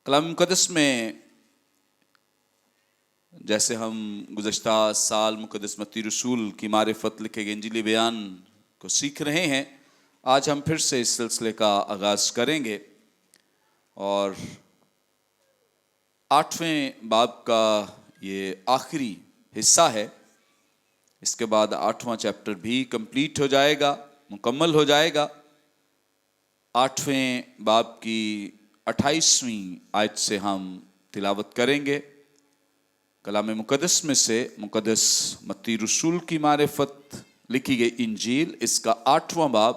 کلام مقدس میں جیسے ہم گزشتہ سال مقدس متی رسول کی معرفت لکھے گئے انجیلی بیان کو سیکھ رہے ہیں، آج ہم پھر سے اس سلسلے کا آغاز کریں گے اور 8ویں باب کا یہ آخری حصہ ہے۔ اس کے بعد 8واں چیپٹر بھی کمپلیٹ ہو جائے گا، مکمل ہو جائے گا۔ 8ویں باب کی 28ویں آیت سے ہم تلاوت کریں گے کلام مقدس میں سے، مقدس متی رسول کی معرفت لکھی گئی انجیل، اس کا 8واں باب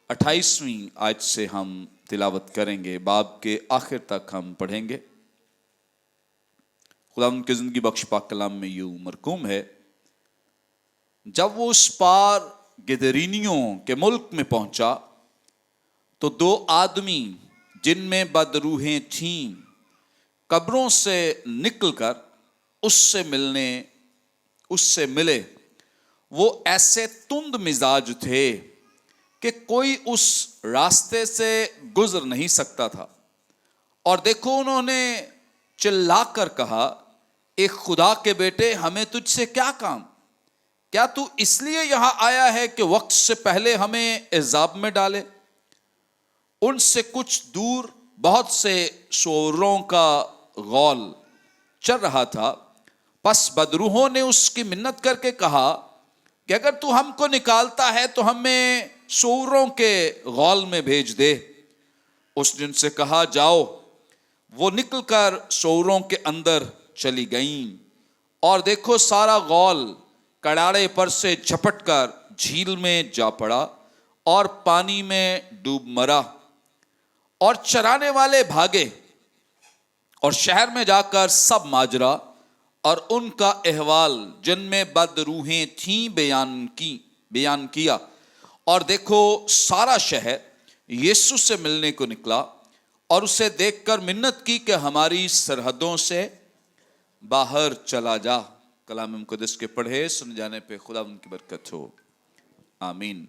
28ویں آیت سے ہم تلاوت کریں گے۔ باب کے آخر تک ہم پڑھیں گے۔ خدا ان کی زندگی بخش پاک کلام میں یوں مرقوم ہے: جب وہ اس پار گدرینیوں کے ملک میں پہنچا تو 2 آدمی جن میں بد روحیں تھیں قبروں سے نکل کر اس سے ملے۔ وہ ایسے تند مزاج تھے کہ کوئی اس راستے سے گزر نہیں سکتا تھا، اور دیکھو انہوں نے چلا کر کہا، اے خدا کے بیٹے، ہمیں تجھ سے کیا کام؟ کیا تو اس لیے یہاں آیا ہے کہ وقت سے پہلے ہمیں عذاب میں ڈالے؟ ان سے کچھ دور بہت سے سوروں کا غول چل رہا تھا۔ پس بدروحوں نے اس کی منت کر کے کہا کہ اگر تو ہم کو نکالتا ہے تو ہمیں سوروں کے غول میں بھیج دے۔ اس نے ان سے کہا، جاؤ۔ وہ نکل کر سوروں کے اندر چلی گئیں، اور دیکھو سارا غول کڑاڑے پر سے جھپٹ کر جھیل میں جا پڑا اور پانی میں ڈوب مرا۔ اور چرانے والے بھاگے اور شہر میں جا کر سب ماجرا اور ان کا احوال جن میں بد روحیں تھیں بیان کیا۔ اور دیکھو سارا شہر یسوع سے ملنے کو نکلا اور اسے دیکھ کر منت کی کہ ہماری سرحدوں سے باہر چلا جا۔ کلام مقدس کے پڑھے سن جانے پہ خدا ان کی برکت ہو، آمین۔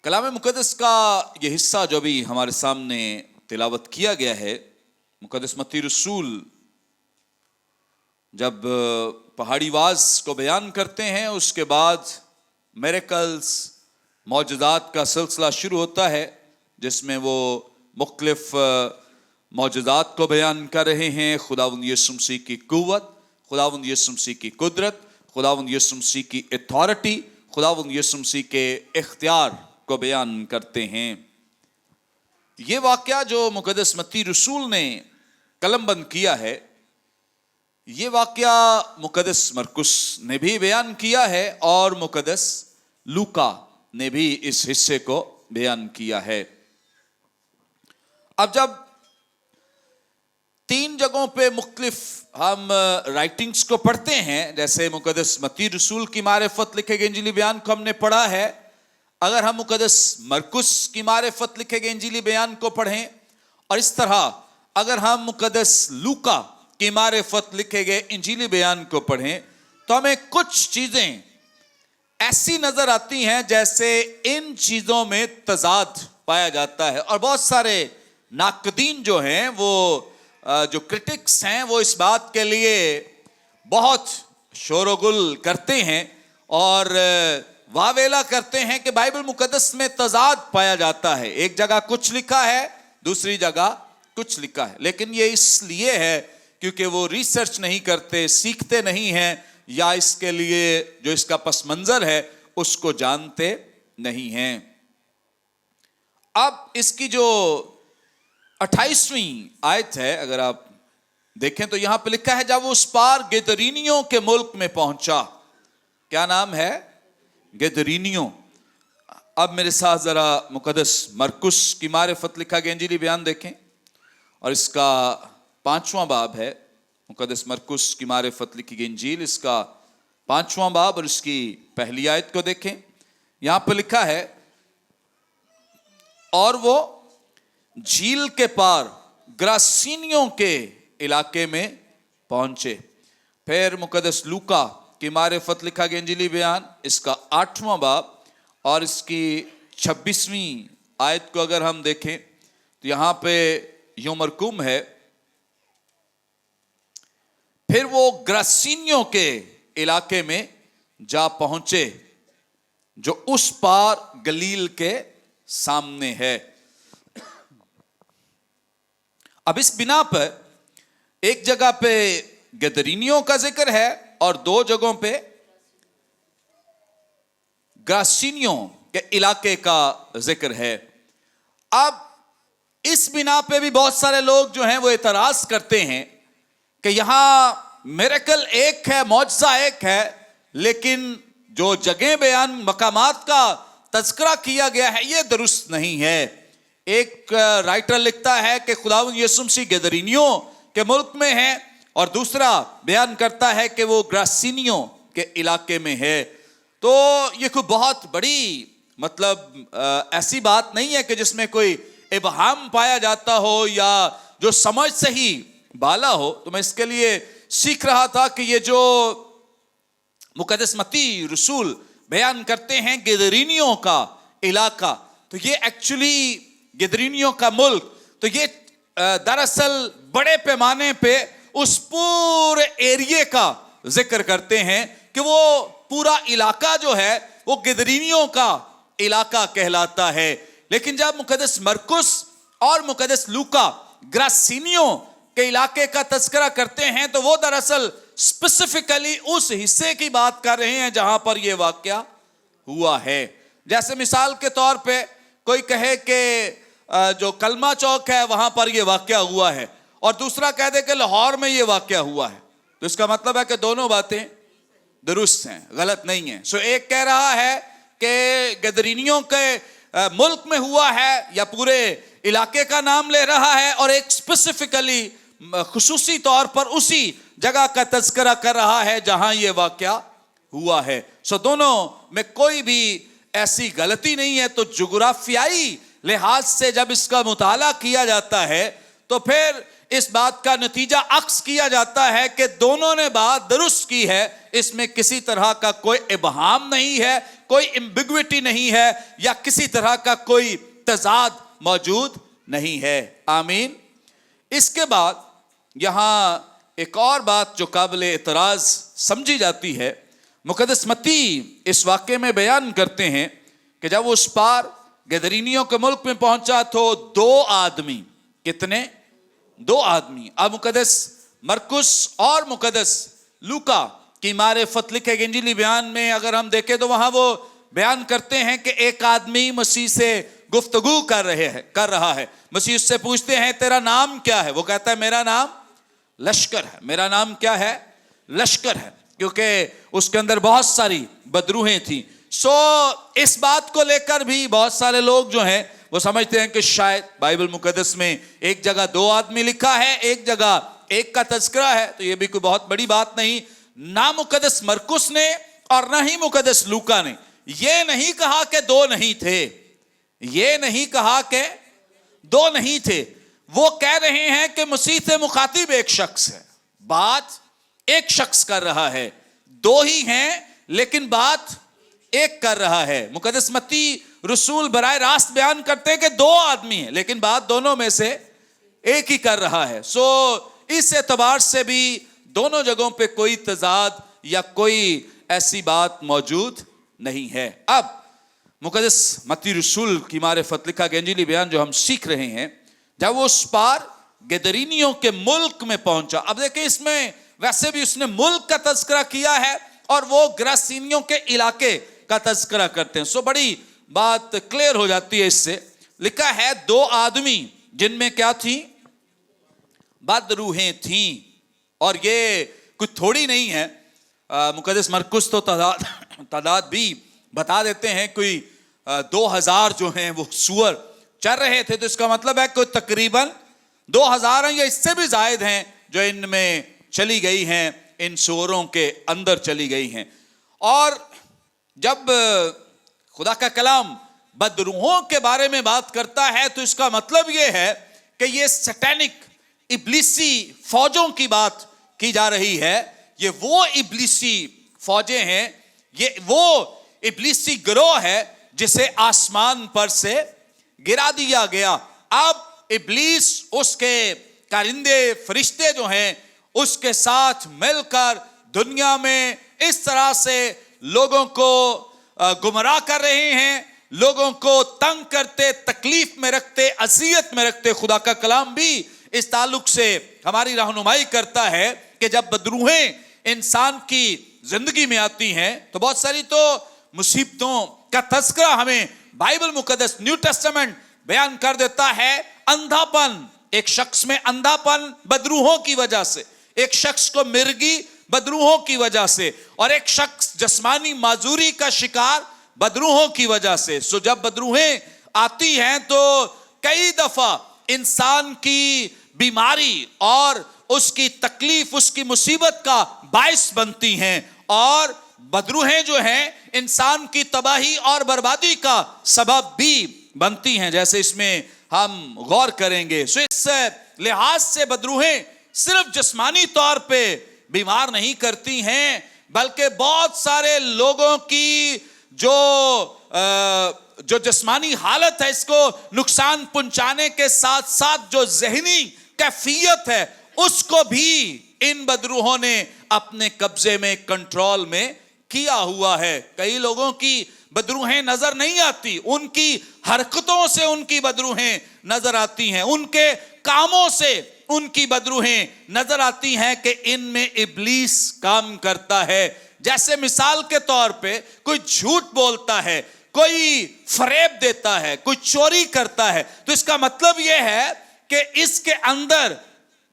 کلام مقدس کا یہ حصہ جو بھی ہمارے سامنے تلاوت کیا گیا ہے، مقدس متی رسول جب پہاڑی واز کو بیان کرتے ہیں، اس کے بعد میریکلز، معجزات کا سلسلہ شروع ہوتا ہے، جس میں وہ مختلف معجزات کو بیان کر رہے ہیں۔ خداوند یسوع مسیح کی قوت، خداوند یسوع مسیح کی قدرت، خداوند یسوع مسیح کی اتھارٹی، خداوند یسوع مسیح کے اختیار کو بیان کرتے ہیں۔ یہ واقعہ جو مقدس متی رسول نے قلم بند کیا ہے، یہ واقعہ مقدس مرقس نے بھی بیان کیا ہے اور مقدس لوکا نے بھی اس حصے کو بیان کیا ہے۔ اب جب 3 جگہوں پہ مختلف ہم رائٹنگز کو پڑھتے ہیں، جیسے مقدس متی رسول کی معرفت لکھے گئے انجیلی بیان کو ہم نے پڑھا ہے، اگر ہم مقدس مرقس کی معرفت لکھے گئے انجیلی بیان کو پڑھیں، اور اس طرح اگر ہم مقدس لوکا کی معرفت لکھے گئے انجیلی بیان کو پڑھیں، تو ہمیں کچھ چیزیں ایسی نظر آتی ہیں جیسے ان چیزوں میں تضاد پایا جاتا ہے، اور بہت سارے ناقدین جو ہیں، وہ جو کرٹکس ہیں، وہ اس بات کے لیے بہت شور و گل کرتے ہیں اور واویلا کرتے ہیں کہ بائبل مقدس میں تضاد پایا جاتا ہے، ایک جگہ کچھ لکھا ہے، دوسری جگہ کچھ لکھا ہے۔ لیکن یہ اس لیے ہے کیونکہ وہ ریسرچ نہیں کرتے، سیکھتے نہیں ہیں، یا اس کے لیے جو اس کا پس منظر ہے اس کو جانتے نہیں ہیں۔ اب اس کی جو 28ویں آیت ہے، اگر آپ دیکھیں تو یہاں پہ لکھا ہے، جب وہ اس پار گدرینیوں کے ملک میں پہنچا۔ کیا نام ہے؟ گدرینیوں۔ اب میرے ساتھ ذرا مقدس مرقس کی معرفت لکھا گیا انجیلی بیان دیکھیں، اور اس کا 5واں باب ہے۔ مقدس مرقس کی معرفت لکھی گئی انجیل، اس کا 5واں باب اور اس کی پہلی آیت کو دیکھیں۔ یہاں پہ لکھا ہے، اور وہ جھیل کے پار گراسینیوں کے علاقے میں پہنچے۔ پھر مقدس لوکا کی معرفت لکھا گیا انجیلی بیان، اس کا 8واں باب اور اس کی 26ویں آیت کو اگر ہم دیکھیں تو یہاں پہ یوں مرقوم ہے، پھر وہ گراسینیوں کے علاقے میں جا پہنچے جو اس پار گلیل کے سامنے ہے۔ اب اس بنا پر ایک جگہ پہ گدرینیوں کا ذکر ہے اور دو جگہوں پہ گراسینیوں کے علاقے کا ذکر ہے۔ اب اس بنا پہ بھی بہت سارے لوگ جو ہیں وہ اعتراض کرتے ہیں کہ یہاں میریکل ایک ہے، معجزہ ایک ہے، لیکن جو جگہیں بیان مقامات کا تذکرہ کیا گیا ہے یہ درست نہیں ہے۔ ایک رائٹر لکھتا ہے کہ خداوند یسوع مسیح گدرینیوں کے ملک میں ہے، اور دوسرا بیان کرتا ہے کہ وہ گراسینیوں کے علاقے میں ہے۔ تو یہ کوئی بہت بڑی ایسی بات نہیں ہے کہ جس میں کوئی ابہام پایا جاتا ہو یا جو سمجھ سے ہی بالا ہو۔ تو میں اس کے لیے سیکھ رہا تھا کہ یہ جو مقدس متی رسول بیان کرتے ہیں گدرینیوں کا علاقہ، تو یہ ایکچولی گدرینیوں کا ملک، تو یہ دراصل بڑے پیمانے پہ اس پورے ایریے کا ذکر کرتے ہیں کہ وہ پورا علاقہ جو ہے وہ گدرینیوں کا علاقہ کہلاتا ہے۔ لیکن جب مقدس مرکس اور مقدس لوکا گراسینیوں کے علاقے کا تذکرہ کرتے ہیں تو وہ دراصل اسپیسیفکلی اس حصے کی بات کر رہے ہیں جہاں پر یہ واقعہ ہوا ہے۔ جیسے مثال کے طور پہ کوئی کہے کہ جو کلمہ چوک ہے وہاں پر یہ واقعہ ہوا ہے، اور دوسرا کہہ دے کہ لاہور میں یہ واقعہ ہوا ہے، تو اس کا مطلب ہے کہ دونوں باتیں درست ہیں، غلط نہیں ہیں۔ ایک کہہ رہا ہے کہ گدرینیوں کے ملک میں ہوا ہے یا پورے علاقے کا نام لے رہا ہے، اور ایک اسپیسیفکلی خصوصی طور پر اسی جگہ کا تذکرہ کر رہا ہے جہاں یہ واقعہ ہوا ہے۔ دونوں میں کوئی بھی ایسی غلطی نہیں ہے۔ تو جغرافیائی لحاظ سے جب اس کا مطالعہ کیا جاتا ہے تو پھر اس بات کا نتیجہ عکس کیا جاتا ہے کہ دونوں نے بات درست کی ہے، اس میں کسی طرح کا کوئی ابہام نہیں ہے، کوئی ایمبیگوٹی نہیں ہے، یا کسی طرح کا کوئی تضاد موجود نہیں ہے۔ آمین۔ اس کے بعد یہاں ایک اور بات جو قابل اعتراض سمجھی جاتی ہے، مقدس متی اس واقعے میں بیان کرتے ہیں کہ جب وہ اس پار گدرینیوں کے ملک میں پہنچا تو دو آدمی، کتنے؟ دو آدمی۔ اب مقدس مرکس اور مقدس لوکا کی معرفت لکھے گئے انجیلی بیان میں اگر ہم دیکھیں تو وہاں وہ بیان کرتے ہیں کہ ایک آدمی مسیح سے گفتگو کر رہا ہے۔ مسیح اس سے پوچھتے ہیں تیرا نام کیا ہے؟ وہ کہتا ہے میرا نام لشکر ہے۔ میرا نام کیا ہے؟ لشکر ہے، کیونکہ اس کے اندر بہت ساری بدروہیں تھیں۔ اس بات کو لے کر بھی بہت سارے لوگ جو ہیں وہ سمجھتے ہیں کہ شاید بائبل مقدس میں ایک جگہ دو آدمی لکھا ہے، ایک جگہ ایک کا تذکرہ ہے، تو یہ بھی کوئی بہت بڑی بات نہیں۔ نہ مقدس مرکس نے اور نہ ہی مقدس لوکا نے یہ نہیں کہا کہ دو نہیں تھے، یہ نہیں کہا کہ دو نہیں تھے۔ وہ کہہ رہے ہیں کہ مسیح سے مخاطب ایک شخص ہے، بات ایک شخص کر رہا ہے، دو ہی ہیں لیکن بات ایک کر رہا ہے۔ مقدس متی رسول براہ راست بیان کرتے ہیں کہ دو آدمی ہیں لیکن بات دونوں میں سے ایک ہی کر رہا ہے۔ اس اعتبار سے بھی دونوں جگہوں پہ کوئی تضاد یا کوئی ایسی بات موجود نہیں ہے۔ اب مقدس متی رسول کی معرفت لکھا گیا انجیلی بیان جو ہم سیکھ رہے ہیں، جب وہ اس پار گدرینیوں کے ملک میں پہنچا۔ اب دیکھیں اس میں ویسے بھی اس نے ملک کا تذکرہ کیا ہے اور وہ گراسینیوں کے علاقے کا تذکرہ کرتے ہیں۔ بڑی بات کلیئر ہو جاتی ہے اس سے۔ لکھا ہے دو آدمی جن میں کیا تھی؟ بد روحیں تھیں، اور یہ کچھ تھوڑی نہیں ہے۔ مقدس مرکس تو تعداد بھی بتا دیتے ہیں، کوئی 2000 جو ہیں وہ سور چر رہے تھے، تو اس کا مطلب ہے کہ تقریباً 2000 ہیں یا اس سے بھی زائد ہیں جو ان میں چلی گئی ہیں، ان سوروں کے اندر چلی گئی ہیں۔ اور جب خدا کا کلام بدروحوں کے بارے میں بات کرتا ہے تو اس کا مطلب یہ ہے کہ یہ سٹینک ابلیسی فوجوں کی بات کی جا رہی ہے۔ یہ وہ ابلیسی فوجیں ہیں، یہ وہ ابلیسی گروہ ہے جسے آسمان پر سے گرا دیا گیا۔ اب इब्लीस उसके कारिंदे फरिश्ते जो हैं उसके साथ मिलकर दुनिया में इस तरह से लोगों को गुमराह कर रहे हैं, लोगों को तंग करते, तकलीफ में रखते, अज़ियत में रखते। खुदा का कलाम भी इस ताल्लुक से हमारी रहनुमाई करता है कि जब बदरूहें इंसान की जिंदगी में आती हैं तो बहुत सारी तो मुसीबतों का तज़किरा हमें बाइबल मुकद्दस न्यू टेस्टामेंट बयान कर देता है। अंधापन, एक शख्स में अंधापन बदरूहों की वजह से, एक शख्स को मिर्गी बदरूहों की वजह से, और एक शख्स जिस्मानी माजूरी का शिकार बदरूहों की वजह से। सो जब बदरूहें आती हैं तो कई दफा इंसान की बीमारी और उसकी तकलीफ, उसकी मुसीबत का बाइस बनती हैं, और बदरूहें जो हैं इंसान की तबाही और बर्बादी का सबब भी बनती हैं, जैसे इसमें हम गौर करेंगे। सो इस लिहाज से बदरूहें सिर्फ जिस्मानी तौर पे बीमार नहीं करती हैं, बल्कि बहुत सारे लोगों की जो जिस्मानी हालत है इसको नुकसान पहुंचाने के साथ साथ जो ज़हनी कैफियत है उसको भी इन बदरूहों ने अपने कब्जे में, कंट्रोल में किया हुआ है। कई लोगों की बदरूहें नजर नहीं आती, उनकी हरकतों से उनकी बदरूहें नजर आती हैं, उनके कामों से उनकी बदरूहें नजर आती हैं कि इनमें इब्लीस काम करता है। जैसे मिसाल के तौर पे कोई झूठ बोलता है, कोई फरेब देता है, कोई चोरी करता है, तो इसका मतलब यह है कि इसके अंदर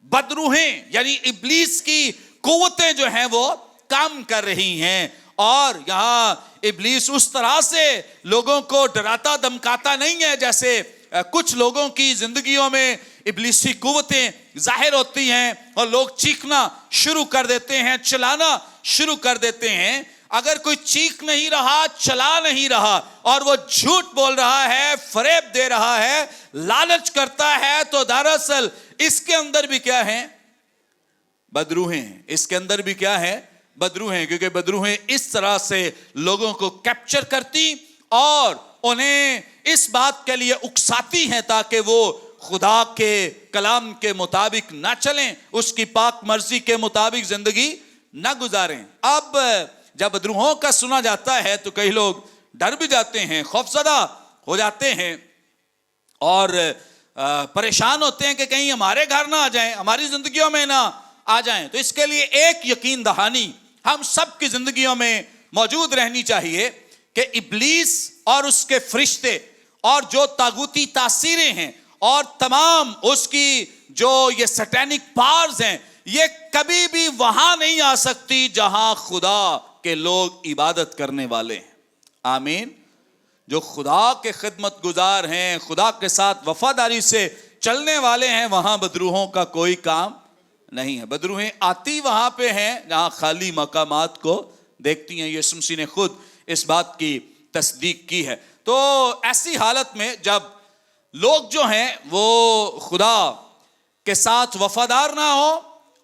बदरूहें यानी इब्लीस की कुव्वतें जो हैं वो काम कर रही हैं। और यहाँ इब्लीस उस तरह से लोगों को डराता धमकाता नहीं है जैसे कुछ लोगों की जिंदगियों में इब्लीसी कुव्वतें जाहिर होती हैं और लोग चीखना शुरू कर देते हैं, चिल्लाना शुरू कर देते हैं। अगर कोई चीख नहीं रहा, चला नहीं रहा और वो झूठ बोल रहा है, फरेब दे रहा है, लालच करता है, तो दरअसल इसके अंदर भी क्या है? बदरूहें। इसके अंदर भी क्या है? बदरूहें। क्योंकि बदरूहें इस तरह से लोगों को कैप्चर करती और उन्हें इस बात के लिए उकसाती हैं ताकि वो खुदा के कलाम के मुताबिक ना चलें, उसकी पाक मर्जी के मुताबिक जिंदगी ना गुजारें। अब जब बदरूहों का सुना जाता है तो कई लोग डर भी जाते हैं, खौफजदा हो जाते हैं और परेशान होते हैं कि कहीं हमारे घर ना आ जाएं, हमारी जिंदगियों में ना आ जाएं। तो इसके लिए एक यकीन दहानी हम सब की जिंदगियों में मौजूद रहनी चाहिए कि इब्लीस और उसके फरिश्ते और जो तागूती तासीरें हैं और तमाम उसकी जो ये सैटेनिक पावर्स हैं, ये कभी भी वहां नहीं आ सकती जहां खुदा के लोग इबादत करने वाले हैं। आमीन। जो खुदा के खिदमत गुजार हैं, खुदा के साथ वफादारी से चलने वाले हैं, वहां बदरूहों का कोई काम नहीं है। बदरूहें आती वहां पे हैं जहां खाली मकामात को देखती हैं। यीशु मसीह ने खुद इस बात की तस्दीक की है। तो ऐसी हालत में जब लोग जो हैं वो खुदा के साथ वफादार ना हो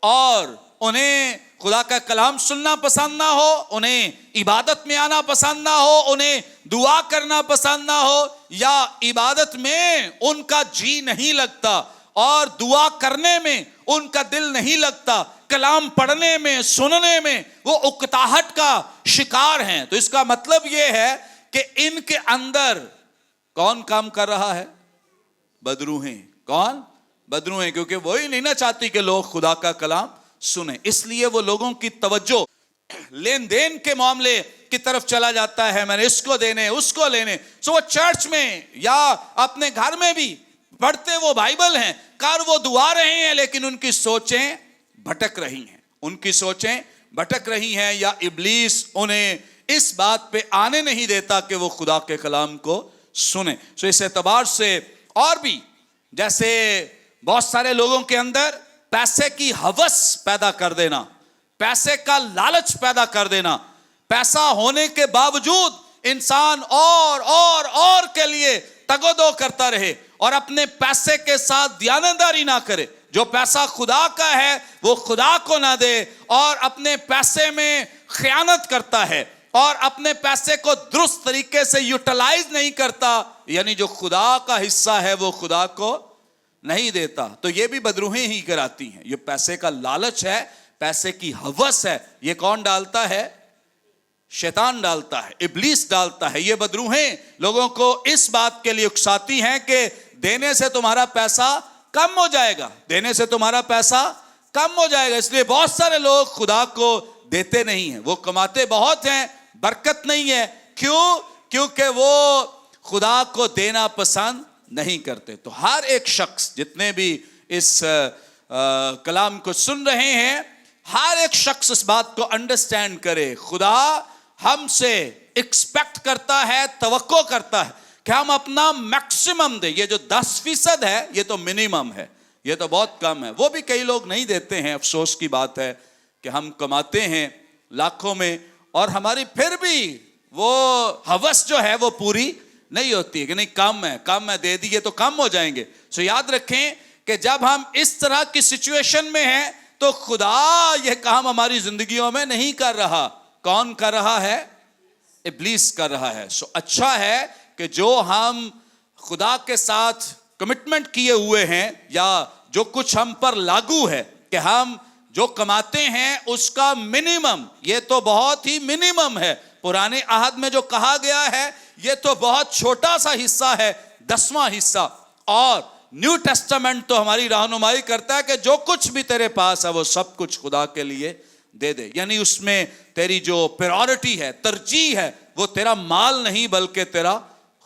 और उन्हें खुदा का कलाम सुनना पसंद ना हो, उन्हें इबादत में आना पसंद ना हो, उन्हें दुआ करना पसंद ना हो, या इबादत में उनका जी नहीं लगता और दुआ करने में उनका दिल नहीं लगता, कलाम पढ़ने में, सुनने में वो उकताहट का शिकार हैं, तो इसका मतलब ये है कि इनके अंदर कौन काम कर रहा है? बदरूहें। कौन? बदरूहें। क्योंकि वही नहीं ना चाहती कि लोग खुदा का कलाम सुने, इसलिए वो लोगों की तवज्जो लेन देन के मामले की तरफ चला जाता है। मैंने इसको देने, उसको लेने। सो वो चर्च में या अपने घर में भी पढ़ते वो बाइबल हैं, कर वो दुआ रहे हैं, लेकिन उनकी सोचें भटक रही हैं, उनकी सोचें भटक रही हैं, या इब्लीस उन्हें इस बात पे आने नहीं देता कि वो खुदा के कलाम को सुने। सो इस एतबार से और भी जैसे बहुत सारे लोगों के अंदर पैसे की हवस पैदा कर देना, पैसे का लालच पैदा कर देना, पैसा होने के बावजूद इंसान और के लिए तगोदो करता रहे और अपने पैसे के साथ दयानतदारी ना करे। जो पैसा खुदा का है वो खुदा को ना दे और अपने पैसे में खयानत करता है और अपने पैसे को दुरुस्त तरीके से यूटिलाइज नहीं करता, यानी जो खुदा का हिस्सा है वो खुदा को نہیں دیتا تو یہ بھی بدروہیں ہی کراتی ہیں. یہ پیسے کا لالچ ہے, پیسے کی ہوس ہے. یہ کون ڈالتا ہے؟ شیطان ڈالتا ہے, ابلیس ڈالتا ہے. یہ بدروہیں لوگوں کو اس بات کے لیے اکساتی ہیں کہ دینے سے تمہارا پیسہ کم ہو جائے گا, دینے سے تمہارا پیسہ کم ہو جائے گا. اس لیے بہت سارے لوگ خدا کو دیتے نہیں ہیں. وہ کماتے بہت ہیں, برکت نہیں ہے. کیوں؟ کیونکہ وہ خدا کو دینا پسند نہیں کرتے. تو ہر ایک شخص, جتنے بھی اس کلام کو سن رہے ہیں, ہر ایک شخص اس بات کو انڈرسٹینڈ کرے. خدا ہم سے ایکسپیکٹ کرتا ہے, توقع کرتا ہے کہ ہم اپنا میکسیمم دیں. یہ جو 10% ہے یہ تو منیمم ہے, یہ تو بہت کم ہے. وہ بھی کئی لوگ نہیں دیتے ہیں. افسوس کی بات ہے کہ ہم کماتے ہیں لاکھوں میں اور ہماری پھر بھی وہ ہوس جو ہے وہ پوری نہیں ہوتی ہے کہ نہیں کم ہے دے دیے تو کم ہو جائیں گے. سو یاد رکھیں کہ جب ہم اس طرح کی سچویشن میں ہیں تو خدا یہ کام ہماری زندگیوں میں نہیں کر رہا. کون کر رہا ہے؟ ابلیس کر رہا ہے. سو اچھا ہے کہ جو ہم خدا کے ساتھ کمٹمنٹ کیے ہوئے ہیں یا جو کچھ ہم پر لاگو ہے کہ ہم جو کماتے ہیں اس کا منیمم, یہ تو بہت ہی منیمم ہے. پرانے عہد میں جو کہا گیا ہے یہ تو بہت چھوٹا سا حصہ ہے, 10واں حصہ. اور نیو ٹیسٹامنٹ تو ہماری رہنمائی کرتا ہے کہ جو کچھ بھی تیرے پاس ہے وہ سب کچھ خدا کے لیے دے دے. یعنی اس میں تیری جو پریورٹی ہے, ترجیح ہے, وہ تیرا مال نہیں بلکہ تیرا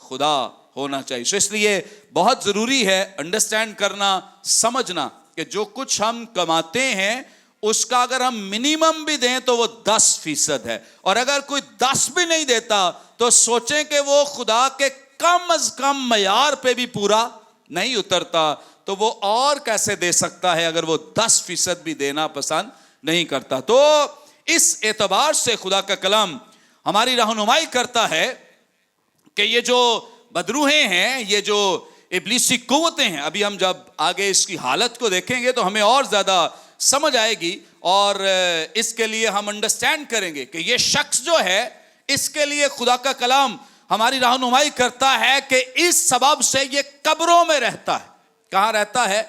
خدا ہونا چاہیے. سو اس لیے بہت ضروری ہے انڈرسٹینڈ کرنا, سمجھنا کہ جو کچھ ہم کماتے ہیں اس کا اگر ہم منیمم بھی دیں تو وہ 10% ہے. اور اگر کوئی 10 بھی نہیں دیتا تو سوچیں کہ وہ خدا کے کم از کم معیار پہ بھی پورا نہیں اترتا, تو وہ اور کیسے دے سکتا ہے اگر وہ 10% بھی دینا پسند نہیں کرتا. تو اس اعتبار سے خدا کا کلام ہماری رہنمائی کرتا ہے کہ یہ جو بدروہیں ہیں, یہ جو ابلیسی قوتیں ہیں, ابھی ہم جب آگے اس کی حالت کو دیکھیں گے تو ہمیں اور زیادہ سمجھ آئے گی اور اس کے لیے ہم انڈرسٹینڈ کریں گے کہ یہ شخص جو ہے اس کے لیے خدا کا کلام ہماری رہنمائی کرتا ہے کہ اس سبب سے یہ قبروں میں رہتا ہے. کہاں رہتا ہے؟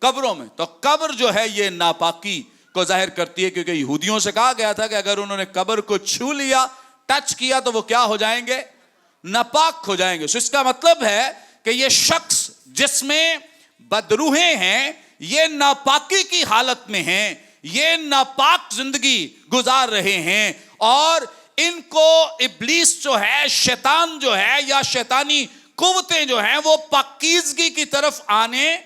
قبروں میں. تو قبر جو ہے یہ ناپاکی کو ظاہر کرتی ہے, کیونکہ یہودیوں سے کہا گیا تھا کہ اگر انہوں نے قبر کو چھو لیا, ٹچ کیا تو وہ کیا ہو جائیں گے؟ ناپاک ہو جائیں گے. سو اس کا مطلب ہے کہ یہ شخص جس میں بدروہیں ہیں یہ ناپاکی کی حالت میں ہیں, یہ ناپاک زندگی گزار رہے ہیں اور ان کو ابلیس جو ہے, شیطان جو ہے یا شیطانی قوتیں جو ہیں وہ پاکیزگی کی طرف آنے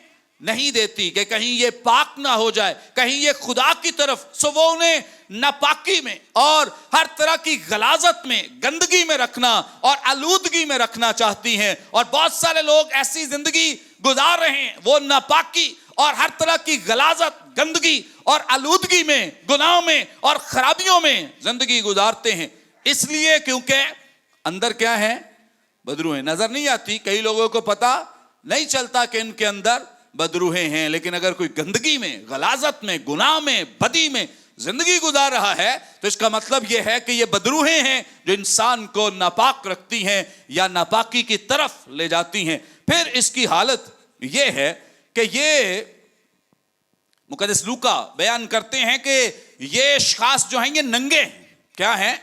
نہیں دیتی کہ کہیں یہ پاک نہ ہو جائے, کہیں یہ خدا کی طرف. سو وہ انہیں ناپاکی میں اور ہر طرح کی غلاظت میں, گندگی میں رکھنا اور آلودگی میں رکھنا چاہتی ہیں. اور بہت سارے لوگ ایسی زندگی گزار رہے ہیں, وہ ناپاکی اور ہر طرح کی غلاظت, گندگی اور آلودگی میں, گناہ میں اور خرابیوں میں زندگی گزارتے ہیں. اس لیے کیونکہ اندر کیا ہے؟ بدروہیں. نظر نہیں آتی, کئی لوگوں کو پتا نہیں چلتا کہ ان کے اندر بدروہیں ہیں, لیکن اگر کوئی گندگی میں, غلاظت میں, گناہ میں, بدی میں زندگی گزار رہا ہے تو اس کا مطلب یہ ہے کہ یہ بدروہیں ہیں جو انسان کو ناپاک رکھتی ہیں یا ناپاکی کی طرف لے جاتی ہیں. پھر اس کی حالت یہ ہے کہ یہ مقدس لوکا بیان کرتے ہیں کہ یہ اشخاص جو ہیں یہ ننگے ہیں. کیا ہیں؟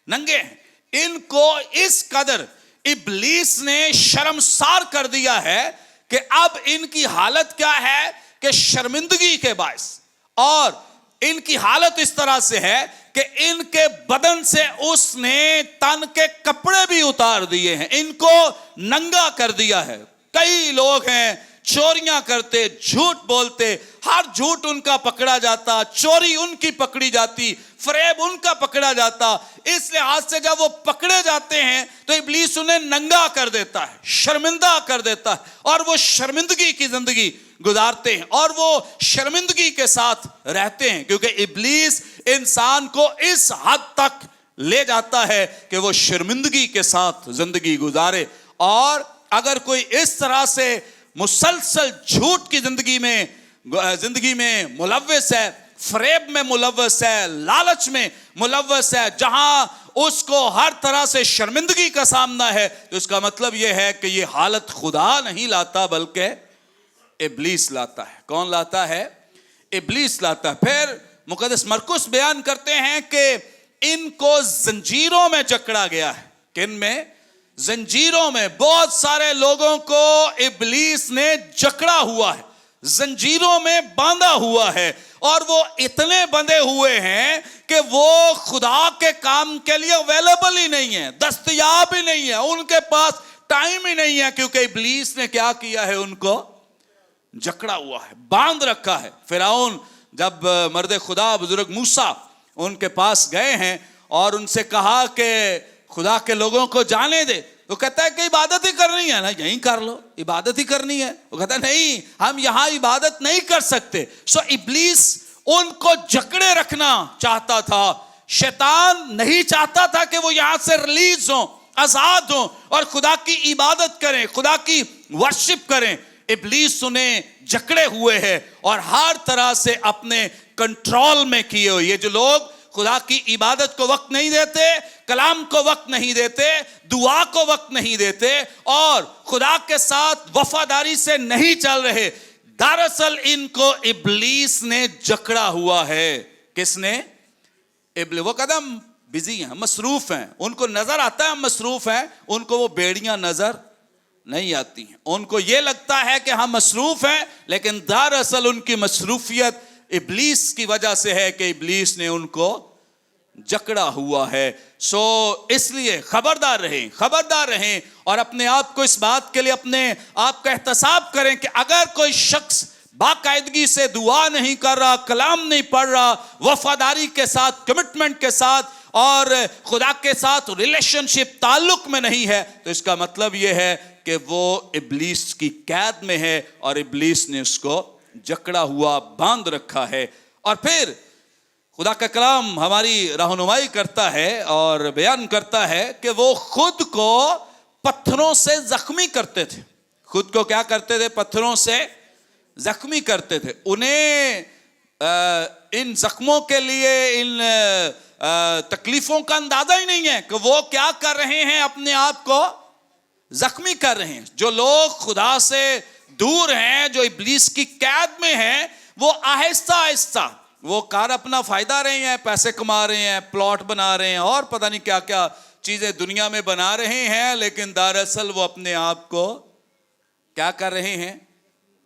ننگے ہیں. ان کو اس قدر ابلیس نے شرمسار کر دیا ہے کہ اب ان کی حالت کیا ہے کہ شرمندگی کے باعث, اور ان کی حالت اس طرح سے ہے کہ ان کے بدن سے اس نے تن کے کپڑے بھی اتار دیے ہیں, ان کو ننگا کر دیا ہے. کئی لوگ ہیں چوریاں کرتے, جھوٹ بولتے, ہر جھوٹ ان کا پکڑا جاتا, چوری ان کی پکڑی جاتی, فریب ان کا پکڑا جاتا. اس لحاظ سے جب وہ پکڑے جاتے ہیں تو ابلیس انہیں ننگا کر دیتا ہے, شرمندہ کر دیتا ہے, اور وہ شرمندگی کی زندگی گزارتے ہیں اور وہ شرمندگی کے ساتھ رہتے ہیں, کیونکہ ابلیس انسان کو اس حد تک لے جاتا ہے کہ وہ شرمندگی کے ساتھ زندگی گزارے. اور اگر کوئی اس طرح سے مسلسل جھوٹ کی زندگی میں ملوث ہے, فریب میں ملوث ہے, لالچ میں ملوث ہے, جہاں اس کو ہر طرح سے شرمندگی کا سامنا ہے, تو اس کا مطلب یہ ہے کہ یہ حالت خدا نہیں لاتا بلکہ इब्लीस लाता है। कौन लाता है? इब्लीस लाता है। फिर मुकद्दस मरकुस बयान करते हैं कि इनको जंजीरों में जकड़ा गया है। किन में? जंजीरों में। बहुत सारे लोगों को इब्लीस ने जकड़ा हुआ है, जंजीरों में बांधा हुआ है, और वो इतने बंधे हुए हैं कि वो खुदा के काम के लिए अवेलेबल ही नहीं है, दस्तयाब ही नहीं है, उनके पास टाइम ही नहीं है, क्योंकि इब्लीस ने क्या किया है? उनको जकड़ा हुआ है, बांध रखा है। फिरौन जब मर्द खुदा बुजुर्ग मूसा उनके पास गए हैं और उनसे कहा कि खुदा के लोगों को जाने दे, वो कहता है कि इबादत ही करनी है ना, यहीं कर लो, इबादत ही करनी है। वो कहता है नहीं, हम यहां इबादत नहीं कर सकते। सो इब्लीस उनको जकड़े रखना चाहता था। शैतान नहीं चाहता था कि वो यहां से रिलीज हो, आजाद हो और खुदा की इबादत करें, खुदा की वर्शिप करें। इब्लीस उन्हें जकड़े हुए हैं और हर तरह से अपने कंट्रोल में किए हुए। ये जो लोग खुदा की इबादत को वक्त नहीं देते, कलाम को वक्त नहीं देते, दुआ को वक्त नहीं देते और खुदा के साथ वफादारी से नहीं चल रहे, दरअसल इनको इब्लीस ने जकड़ा हुआ है। किसने? इब्लीस। वो कदम बिजी हैं, मसरूफ हैं, उनको नजर आता है मसरूफ हैं, उनको वो बेड़ियां नजर नहीं आती हैं। उनको ये लगता है कि हम मसरूफ हैं, लेकिन दरअसल उनकी मसरूफियत इब्लीस की वजह से है कि इब्लीस ने उनको जकड़ा हुआ है। सो इसलिए खबरदार रहें, खबरदार रहें और अपने आप को इस बात के लिए अपने आप का एहतसाब करें कि अगर कोई शख्स बाकायदगी से दुआ नहीं कर रहा, कलाम नहीं पढ़ रहा, वफादारी के साथ, कमिटमेंट के साथ और खुदा के साथ रिलेशनशिप ताल्लुक में नहीं है, तो इसका मतलब यह है कि वो इब्लीस की कैद में है और इब्लीस ने उसको जकड़ा हुआ, बांध रखा है। और फिर खुदा का कलाम हमारी रहनुमाई करता है और बयान करता है कि वो खुद को पत्थरों से जख्मी करते थे। खुद को क्या करते थे? पत्थरों से जख्मी करते थे। उन्हें इन जख्मों के लिए, इन तकलीफों का अंदाजा ही नहीं है कि वो क्या कर रहे हैं, अपने आप को जख्मी कर रहे हैं। जो लोग खुदा से दूर हैं, जो इब्लीस की कैद में हैं, वो आहिस्ता आहिस्ता वो कार अपना फायदा रहे हैं, पैसे कमा रहे हैं, प्लॉट बना रहे हैं और पता नहीं क्या क्या चीजें दुनिया में बना रहे हैं, लेकिन दरअसल वो अपने आप को क्या कर रहे हैं?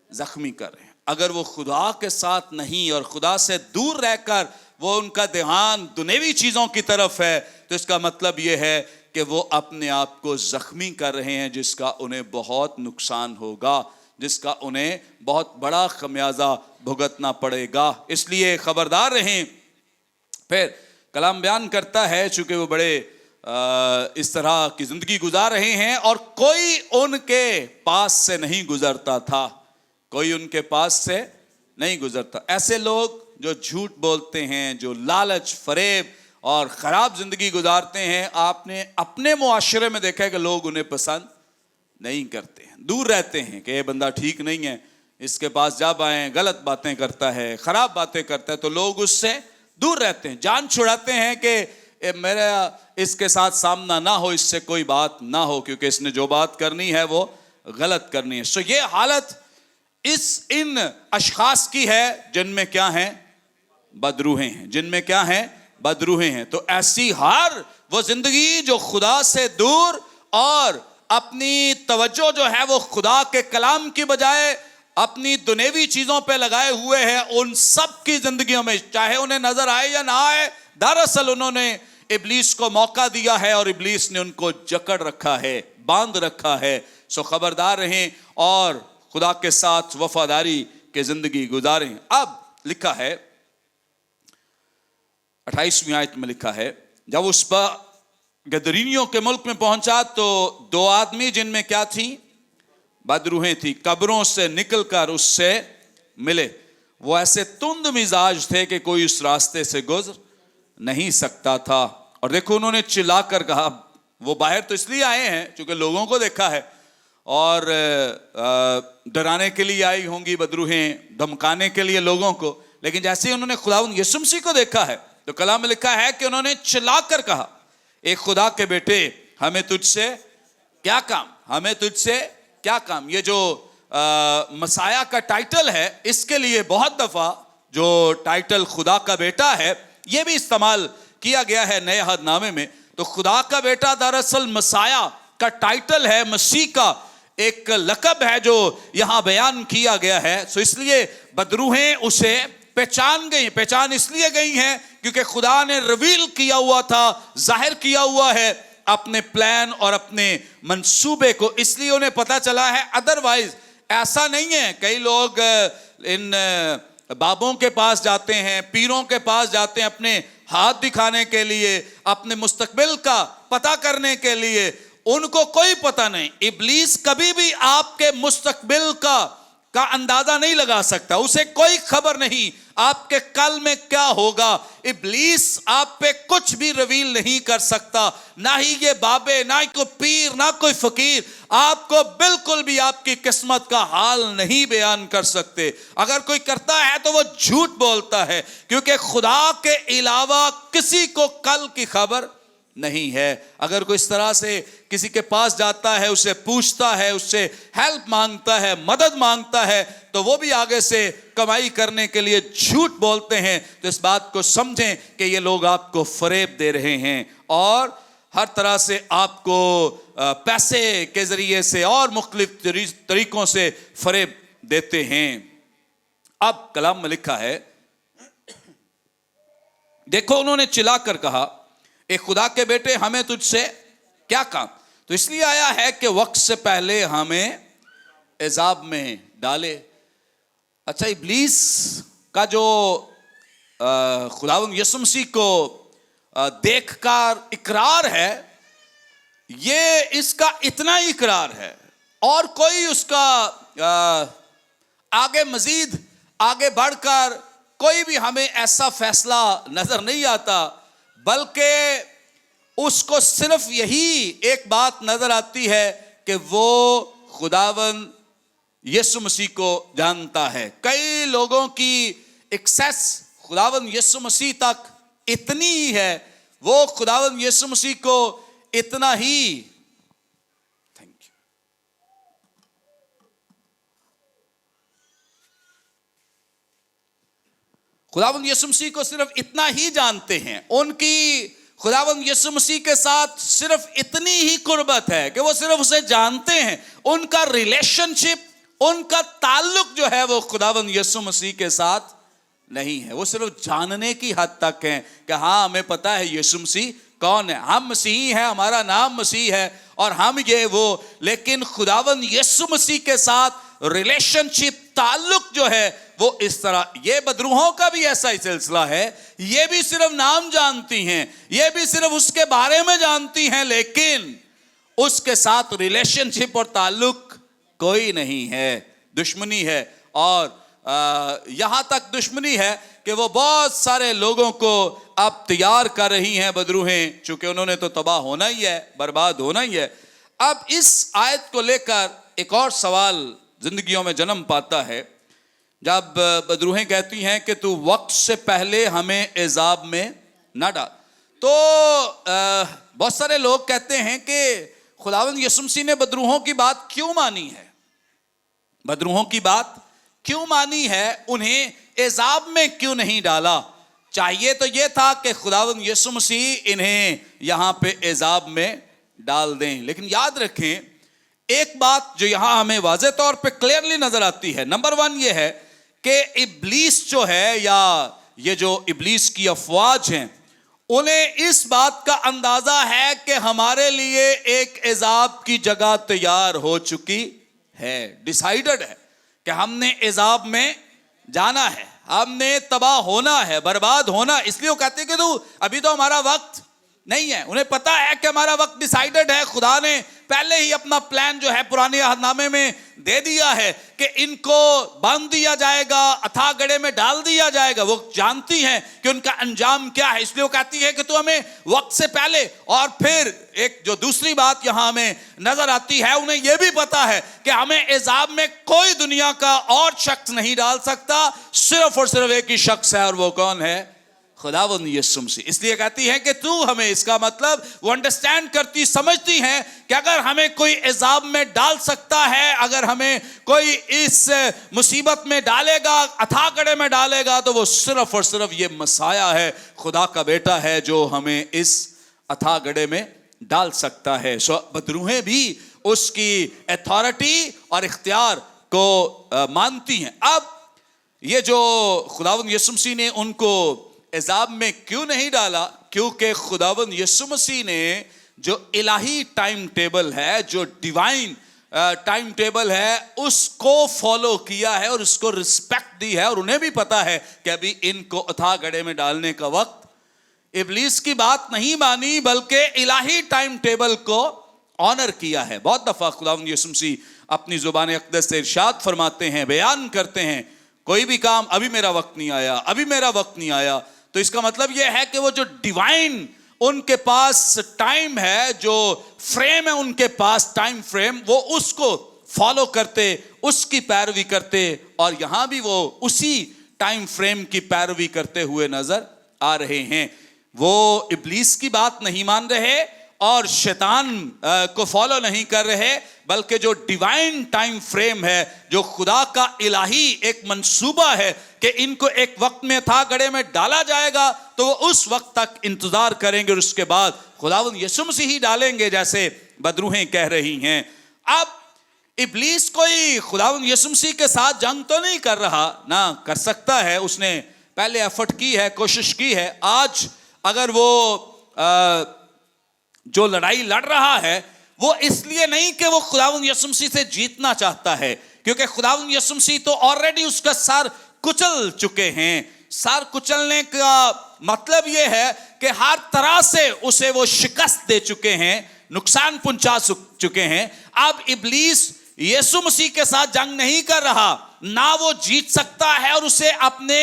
जख्मी कर रहे हैं। अगर वो खुदा के साथ नहीं और खुदा से दूर रहकर वो उनका ध्यान दुनियावी चीजों की तरफ है, तो इसका मतलब ये है कि वो अपने आप को जख्मी कर रहे हैं, जिसका उन्हें बहुत नुकसान होगा, जिसका उन्हें बहुत बड़ा खमियाजा भुगतना पड़ेगा। इसलिए खबरदार रहें। फिर कलाम बयान करता है, चूंकि वो बड़े इस तरह की जिंदगी गुजार रहे हैं और कोई उनके पास से नहीं गुजरता था, कोई उनके पास से नहीं गुजरता। ऐसे लोग जो झूठ बोलते हैं, जो लालच, फरेब और खराब जिंदगी गुजारते हैं, आपने अपने मुआशरे में देखा है कि लोग उन्हें पसंद नहीं करते हैं, दूर रहते हैं कि ये बंदा ठीक नहीं है, इसके पास जब आए गलत बातें करता है, खराब बातें करता है, तो लोग उससे दूर रहते हैं, जान छुड़ाते हैं कि मेरा इसके साथ सामना ना हो, इससे कोई बात ना हो, क्योंकि इसने जो बात करनी है वो गलत करनी है। सो ये हालत इन अशखास की है जिनमें क्या है? बदरूहें हैं, जिनमें क्या है? बदरूहें हैं। तो ऐसी हर वो जिंदगी जो खुदा से दूर और अपनी तवज्जो जो है वो खुदा के कलाम की बजाय अपनी दुनियावी चीजों पे लगाए हुए हैं, उन सब की जिंदगियों में, चाहे उन्हें नजर आए या ना आए, दरअसल उन्होंने इब्लीस को मौका दिया है और इब्लीस ने उनको जकड़ रखा है, बांध रखा है। सो खबरदार रहें और खुदा के साथ वफादारी की जिंदगी गुजारें। अब लिखा है 28वीं आयत में लिखा है, जब उस पर गदरीनियों के मुल्क में पहुंचा तो दो आदमी जिनमें क्या थी? बदरूहें थी, कब्रों से निकलकर उससे मिले। वो ऐसे तुंद मिजाज थे कि कोई उस रास्ते से गुजर नहीं सकता था। और देखो उन्होंने चिल्लाकर कहा, वो बाहर तो इसलिए आए हैं क्योंकि लोगों को देखा है और डराने के लिए आई होंगी बदरूहें, धमकाने के लिए लोगों को, लेकिन जैसे ही उन्होंने खुदावंद यीशु मसीह को देखा है तो कलाम में लिखा है कि उन्होंने चिल्लाकर कहा, एक खुदा के बेटे, हमें तुझसे क्या काम, हमें तुझसे क्या काम। ये जो مسایہ کا ٹائٹل ہے، اس کے لیے بہت دفعہ جو ٹائٹل خدا کا بیٹا ہے یہ بھی استعمال کیا گیا ہے نئے عہد نامے میں. تو خدا کا بیٹا دراصل مسایہ کا ٹائٹل ہے، مسیح کا ایک لقب ہے جو یہاں بیان کیا گیا ہے. سو اس لیے بدروہیں اسے پہچان اس لیے گئی ہیں کیونکہ خدا نے ریویل کیا ہوا تھا، ظاہر کیا ہوا ہے اپنے پلان اور اپنے منصوبے کو، اس لیے انہیں پتا چلا ہے. ادروائز ایسا نہیں ہے. کئی لوگ ان بابوں کے پاس جاتے ہیں، پیروں کے پاس جاتے ہیں اپنے ہاتھ دکھانے کے لیے، اپنے مستقبل کا پتہ کرنے کے لیے. ان کو کوئی پتہ نہیں. ابلیس کبھی بھی آپ کے مستقبل کا اندازہ نہیں لگا سکتا. اسے کوئی خبر نہیں آپ کے کل میں کیا ہوگا. ابلیس آپ پہ کچھ بھی ریویل نہیں کر سکتا، نہ ہی یہ بابے، نہ ہی کوئی پیر، نہ کوئی فقیر آپ کو بالکل بھی آپ کی قسمت کا حال نہیں بیان کر سکتے. اگر کوئی کرتا ہے تو وہ جھوٹ بولتا ہے، کیونکہ خدا کے علاوہ کسی کو کل کی خبر نہیں ہے. اگر کوئی اس طرح سے کسی کے پاس جاتا ہے، اسے پوچھتا ہے، اس سے ہیلپ مانگتا ہے، مدد مانگتا ہے، تو وہ بھی آگے سے کمائی کرنے کے لیے جھوٹ بولتے ہیں. تو اس بات کو سمجھیں کہ یہ لوگ آپ کو فریب دے رہے ہیں اور ہر طرح سے آپ کو پیسے کے ذریعے سے اور مختلف طریقوں سے فریب دیتے ہیں. اب کلام میں لکھا ہے، دیکھو انہوں نے چلا کر کہا، اے خدا کے بیٹے ہمیں تجھ سے کیا کام؟ تو اس لیے آیا ہے کہ وقت سے پہلے ہمیں عذاب میں ڈالے. اچھا، ابلیس کا جو خداوند یسوع مسیح کو دیکھ کر اقرار ہے، یہ اس کا اتنا ہی اقرار ہے اور کوئی اس کا آگے مزید آگے بڑھ کر کوئی بھی ہمیں ایسا فیصلہ نظر نہیں آتا، بلکہ اس کو صرف یہی ایک بات نظر آتی ہے کہ وہ خداوند یسوع مسیح کو جانتا ہے. کئی لوگوں کی ایکسیس خداوند یسوع مسیح تک اتنی ہی ہے، وہ خداوند یسوع مسیح کو اتنا ہی خداوند یسوع مسیح کو صرف اتنا ہی جانتے ہیں. ان کی خداوند یسوع مسیح کے ساتھ صرف اتنی ہی قربت ہے کہ وہ صرف اسے جانتے ہیں. ان کا ریلیشن شپ، ان کا تعلق جو ہے وہ خداوند یسوع مسیح کے ساتھ نہیں ہے. وہ صرف جاننے کی حد تک ہیں کہ ہاں ہمیں پتہ ہے یسوع مسیح کون ہے، ہم مسیحی ہیں، ہمارا نام مسیح ہے اور ہم یہ وہ. لیکن خداوند یسوع مسیح کے ساتھ ریلیشن شپ، تعلق جو ہے وہ اس طرح. یہ بدروہوں کا بھی ایسا ہی سلسلہ ہے. یہ بھی صرف نام جانتی ہیں، یہ بھی صرف اس کے بارے میں جانتی ہیں، لیکن اس کے ساتھ ریلیشن شپ اور تعلق کوئی نہیں ہے. دشمنی ہے، اور یہاں تک دشمنی ہے کہ وہ بہت سارے لوگوں کو اب تیار کر رہی ہیں بدروہیں، چونکہ انہوں نے تو تباہ ہونا ہی ہے، برباد ہونا ہی ہے. اب اس آیت کو لے کر ایک اور سوال زندگیوں میں جنم پاتا ہے. جب بدروہیں کہتی ہیں کہ تو وقت سے پہلے ہمیں عذاب میں نہ ڈال، تو بہت سارے لوگ کہتے ہیں کہ خداوند یسوع مسیح نے بدروہوں کی بات کیوں مانی ہے، بدروہوں کی بات کیوں مانی ہے، انہیں عذاب میں کیوں نہیں ڈالا؟ چاہیے تو یہ تھا کہ خداوند یسوع مسیح انہیں یہاں پہ عذاب میں ڈال دیں. لیکن یاد رکھیں ایک بات جو یہاں ہمیں واضح طور پہ کلیئرلی نظر آتی ہے. نمبر 1 یہ ہے کہ ابلیس جو ہے، یا یہ جو ابلیس کی افواج ہیں، انہیں اس بات کا اندازہ ہے کہ ہمارے لیے ایک عذاب کی جگہ تیار ہو چکی ہے. ڈیسائیڈڈ ہے کہ ہم نے عذاب میں جانا ہے، ہم نے تباہ ہونا ہے، برباد ہونا. اس لیے وہ کہتے ہیں کہ تو ابھی تو ہمارا وقت نہیں ہے. انہیں پتا ہے کہ ہمارا وقت ڈیسائیڈڈ ہے. خدا نے پہلے ہی اپنا پلان جو ہے پرانے عہد نامے میں دے دیا ہے کہ ان کو باندھ دیا جائے گا، اتھا گڑھے میں ڈال دیا جائے گا. وہ جانتی ہیں کہ ان کا انجام کیا ہے، اس لیے وہ کہتی ہے کہ تو ہمیں وقت سے پہلے. اور پھر ایک جو دوسری بات یہاں ہمیں نظر آتی ہے، انہیں یہ بھی پتا ہے کہ ہمیں عذاب میں کوئی دنیا کا اور شخص نہیں ڈال سکتا، صرف اور صرف ایک ہی شخص ہے، اور وہ کون ہے؟ खुदावंद यीशु मसीह। इसलिए कहती है कि तू हमें, इसका मतलब वो अंडरस्टैंड करती, समझती हैं कि अगर हमें कोई इज़ाब में डाल सकता है, अगर हमें कोई इस मुसीबत में डालेगा, अथाह गड्ढे में डालेगा, तो वो सिर्फ और सिर्फ ये मसाया है, खुदा का बेटा है, जो हमें इस अथाह गड्ढे में डाल सकता है। सो बदरूहें भी उसकी अथॉरिटी और इख्तियार को मानती हैं। अब ये जो खुदावंद यीशु मसीह ने उनको इज़ाब में क्यों नहीं डाला, क्योंकि खुदावंद यीशु मसीह ने जो इलाही टाइम टेबल है, जो डिवाइन टाइम टेबल है, उसको फॉलो किया है और उसको रिस्पेक्ट दी है। और उन्हें भी पता है कि अभी इनको अथाह गड्ढे में डालने का वक्त, इब्लीस की बात नहीं मानी बल्कि इलाही टाइम टेबल को ऑनर किया है। बहुत दफा खुदावंद यीशु मसीह अपनी जुबान अक़दस से इरशाद फरमाते हैं, बयान करते हैं, कोई भी काम अभी मेरा वक्त नहीं आया, अभी मेरा वक्त नहीं आया। तो इसका मतलब यह है कि वो जो डिवाइन उनके पास टाइम है, जो फ्रेम है उनके पास टाइम फ्रेम, वो उसको फॉलो करते, उसकी पैरवी करते, और यहां भी वो उसी टाइम फ्रेम की पैरवी करते हुए नजर आ रहे हैं। वो इब्लीस की बात नहीं मान रहे और शैतान को फॉलो नहीं कर रहे, बल्कि जो डिवाइन टाइम फ्रेम है, जो खुदा का इलाही एक मंसूबा है कि इनको एक वक्त में अथाह गड्ढे में डाला जाएगा, तो वो उस वक्त तक इंतजार करेंगे और उसके बाद खुदावंद यीशु मसीह ही डालेंगे, जैसे बदरूहें कह रही हैं। अब इब्लीस कोई खुदावंद यीशु मसीह के साथ जंग तो नहीं कर रहा, ना कर सकता है, उसने पहले एफर्ट की है, कोशिश की है। आज अगर वो जो लड़ाई लड़ रहा है, वो इसलिए नहीं कि वो खुदावंद यीशु मसीह से जीतना चाहता है, क्योंकि खुदावंद यीशु मसीह तो ऑलरेडी उसका सर कुचल चुके हैं। सर कुचलने का मतलब ये है कि हर तरह से उसे वो शिकस्त दे चुके हैं, नुकसान पहुंचा चुके हैं। अब इब्लीस यीशु मसीह के साथ जंग नहीं कर रहा, ना वो जीत सकता है, और उसे अपने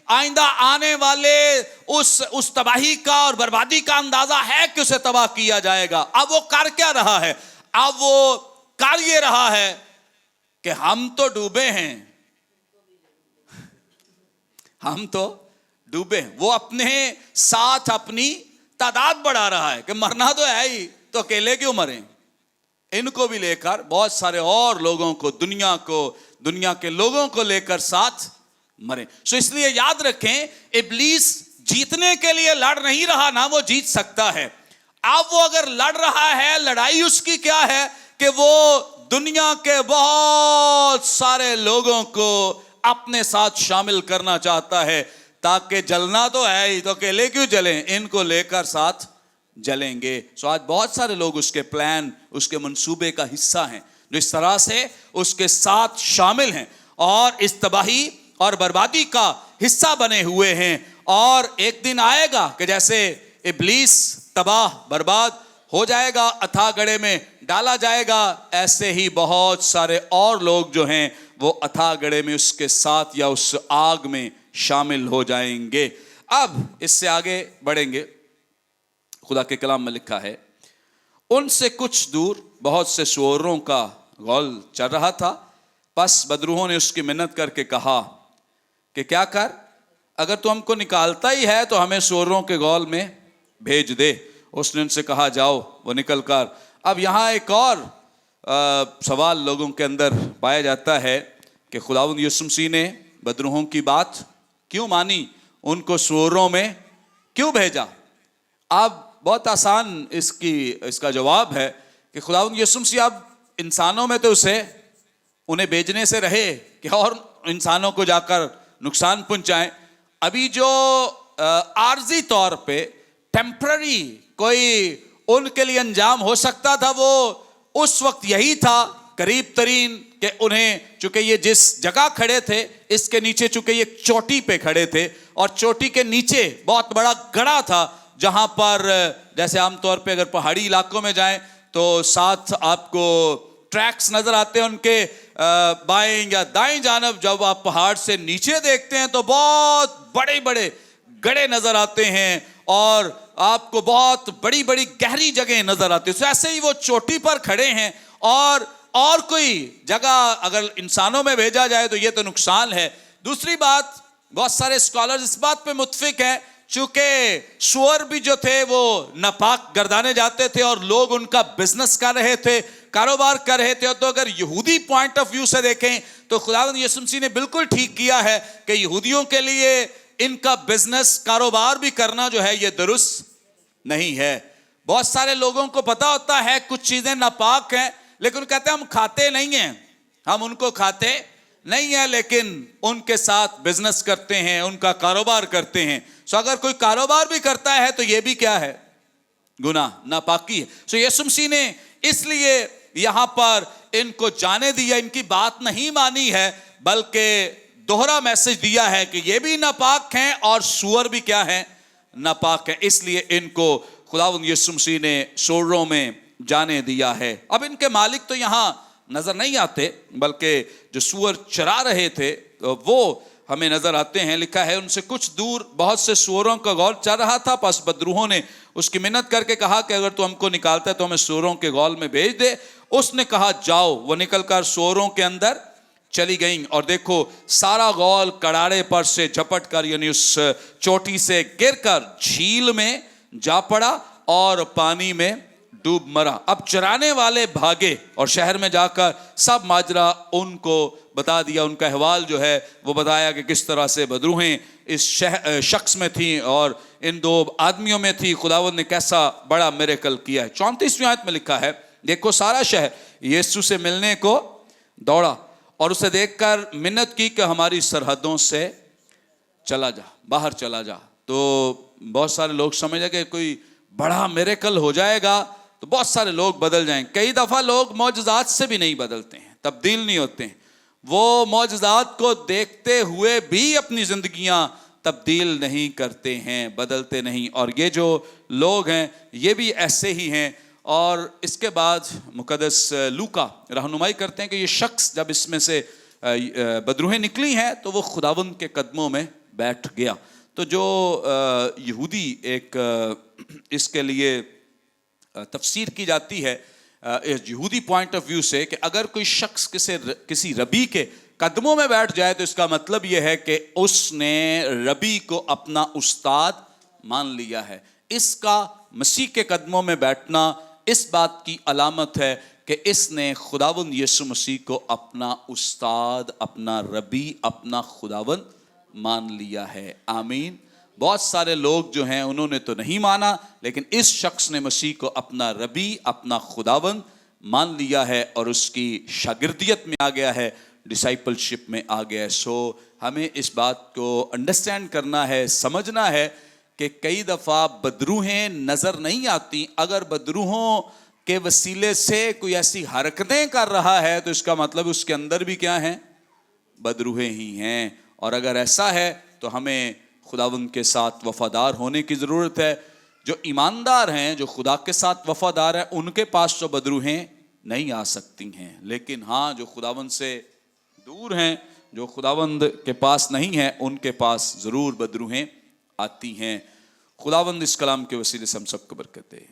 आइंदा आने वाले उस तबाही का और बर्बादी का अंदाजा है कि उसे तबाह किया जाएगा। अब वो कर क्या रहा है? अब वो कर ये रहा है कि हम तो डूबे हैं, हम तो डूबे हैं। वो अपने साथ अपनी तादाद बढ़ा रहा है कि मरना तो है ही, तो अकेले क्यों मरें, इनको भी लेकर बहुत सारे और लोगों को, दुनिया के लोगों को लेकर साथ मरे। सो इसलिए याद रखें, इब्लीस जीतने के लिए लड़ नहीं रहा, ना वो जीत सकता है। अब वो अगर लड़ रहा है, लड़ाई उसकी क्या है कि वो दुनिया के बहुत सारे लोगों को अपने साथ शामिल करना चाहता है, ताकि जलना तो है ही, तो अकेले क्यों जलें, इनको लेकर साथ जलेंगे। सो आज बहुत सारे लोग उसके प्लान, उसके मंसूबे का हिस्सा हैं, जो इस तरह से उसके साथ शामिल हैं और इस तबाही और बर्बादी का हिस्सा बने हुए हैं। और एक दिन आएगा कि जैसे इब्लीस तबाह बर्बाद हो जाएगा, अथाह गड्ढे में डाला जाएगा, ऐसे ही बहुत सारे और लोग जो हैं वो अथाह गड्ढे में उसके साथ या उस आग में शामिल हो जाएंगे। अब इससे आगे बढ़ेंगे। खुदा के कलाम में लिखा है, उनसे कुछ दूर बहुत से सूअरों का गौल चल रहा था। बस बदरूहों ने उसकी मिन्नत करके कहा कि क्या कर, अगर तू हमको निकालता ही है तो हमें सूअरों के गौल में भेज दे। उसने उनसे कहा, जाओ। वो निकल कर, अब यहाँ एक और सवाल लोगों के अंदर पाया जाता है कि खुदावंद यीशु मसीह ने बदरूहों की बात क्यों मानी, उनको सूअरों में क्यों भेजा। अब बहुत आसान इसका जवाब है कि खुदावंद यीशु मसीह अब इंसानों में तो उन्हें भेजने से रहे कि और इंसानों को जाकर नुकसान पहुंचाएं। अभी जो आर्जी तौर पे टेम्पररी कोई उनके लिए अंजाम हो सकता था, वो उस वक्त यही था करीब तरीन कि उन्हें, चूंकि ये जिस जगह खड़े थे इसके नीचे, चूंकि ये चोटी पे खड़े थे और चोटी के नीचे बहुत बड़ा गड़ा था, जहां पर जैसे आमतौर पे अगर पहाड़ी इलाकों में जाएं तो साथ आपको ट्रैक्स नजर आते हैं उनके बाएं या दाएं जानब। जब आप पहाड़ से नीचे देखते हैं तो बहुत बड़े बड़े गड्ढे नजर आते हैं और आपको बहुत बड़ी बड़ी गहरी जगह नजर आती है। तो ऐसे ही वो चोटी पर खड़े हैं और कोई जगह अगर इंसानों में भेजा जाए तो ये तो नुकसान है। दूसरी बात, बहुत सारे स्कॉलर्स इस बात पे मुत्फिक हैं, चूंकि सुअर भी जो थे वो नापाक गर्दाने जाते थे और लोग उनका बिजनेस कर रहे थे, कारोबार कर रहे थे, तो अगर यहूदी पॉइंट ऑफ व्यू से देखें तो खुदावंद यीशु मसीह ने बिल्कुल ठीक किया है कि यहूदियों के लिए इनका बिजनेस कारोबार भी करना जो है ये दुरुस्त नहीं है। बहुत सारे लोगों को पता होता है कुछ चीजें नापाक हैं, लेकिन कहते हैं हम खाते नहीं हैं, हम उनको खाते नहीं है, लेकिन उनके साथ बिजनेस करते हैं, उनका कारोबार करते हैं। सो अगर कोई कारोबार भी करता है तो ये भी क्या है? गुनाह, नापाकी है। सो यीशु मसीह ने इसलिए यहां पर इनको जाने दिया, इनकी बात नहीं मानी है, बल्कि दोहरा मैसेज दिया है कि ये भी नापाक हैं और सूअर भी क्या है? नापाक है। इसलिए इनको खुदावंद यीशु मसीह ने सूअरों में जाने दिया है। अब इनके मालिक तो यहां नजर नहीं आते, बल्कि जो सूअर चरा रहे थे वो हमें नजर आते हैं। लिखा है उनसे कुछ दूर बहुत से सूअरों का गौल चल रहा था, बस बदरूहों ने उसकी मिन्नत करके कहा कि अगर तू हमको निकालता है तो हमें सूअरों के गौल में भेज दे। उसने कहा जाओ। वो निकलकर सूअरों के अंदर चली गईं और देखो सारा गौल कड़ाड़े पर से झपट कर यानी उस चोटी से गिरकर झील में जा पड़ा और पानी में डूब मरा। अब चराने वाले भागे और शहर में जाकर सब माजरा उनको बता दिया। उनका अहवाल जो है वो बताया कि किस तरह से बदरूहें इस शख्स में थी और इन दो आदमियों में थी। खुदावंद ने कैसा बड़ा मिरेकल किया है। 34वीं आयत में लिखा है, देखो सारा शहर यीशु से मिलने को दौड़ा और उसे देखकर मिन्नत की कि हमारी सरहदों से चला जा, बाहर चला जा। तो बहुत सारे लोग समझे कि कोई बड़ा मिरेकल हो जाएगा तो बहुत सारे लोग बदल जाएंगे। कई दफा लोग मौजज़ात से भी नहीं बदलते हैं, तब्दील नहीं होते हैं। वो मौजज़ात को देखते हुए भी अपनी जिंदगियां तब्दील नहीं करते हैं, बदलते नहीं। और ये जो लोग हैं ये भी ऐसे ही हैं। और इसके बाद मुकद्दस लूका रहनुमाई करते हैं कि ये शख्स जब इसमें से बदरूहें निकली हैं तो वो खुदावंद के कदमों में बैठ गया। तो जो यहूदी एक इसके लिए तफसीर की जाती है यहूदी पॉइंट ऑफ व्यू से कि अगर कोई शख्स किसी रबी के कदमों में बैठ जाए तो इसका मतलब यह है कि उसने रबी को अपना उस्ताद मान लिया है। इसका मसीह के कदमों में बैठना इस बात की अलामत है कि इसने खुदावंद यीशु मसीह को अपना उस्ताद, अपना रबी, अपना खुदावंद मान लिया है। आमीन। बहुत सारे लोग जो हैं उन्होंने तो नहीं माना, लेकिन इस शख्स ने मसीह को अपना रबी, अपना खुदावंद मान लिया है और उसकी शागिर्दियत में आ गया है, डिसाइपलशिप में आ गया है। सो हमें इस बात को अंडरस्टैंड करना है, समझना है कि कई दफ़ा बदरूहें नज़र नहीं आती। अगर बदरूहों के वसीले से कोई ऐसी हरकतें कर रहा है तो इसका मतलब उसके अंदर भी क्या है? बदरूहें ही हैं। और अगर ऐसा है तो हमें खुदावंद के साथ वफादार होने की ज़रूरत है। जो ईमानदार हैं, जो खुदा के साथ वफादार हैं, उनके पास तो बदरूहें नहीं आ सकती हैं। लेकिन हाँ, जो खुदावंद से दूर हैं, जो खुदावंद के पास नहीं हैं, उनके पास ज़रूर बदरूहें आती हैं। खुदावंद इस कलाम के वसीले से हम सबको बरकत दे।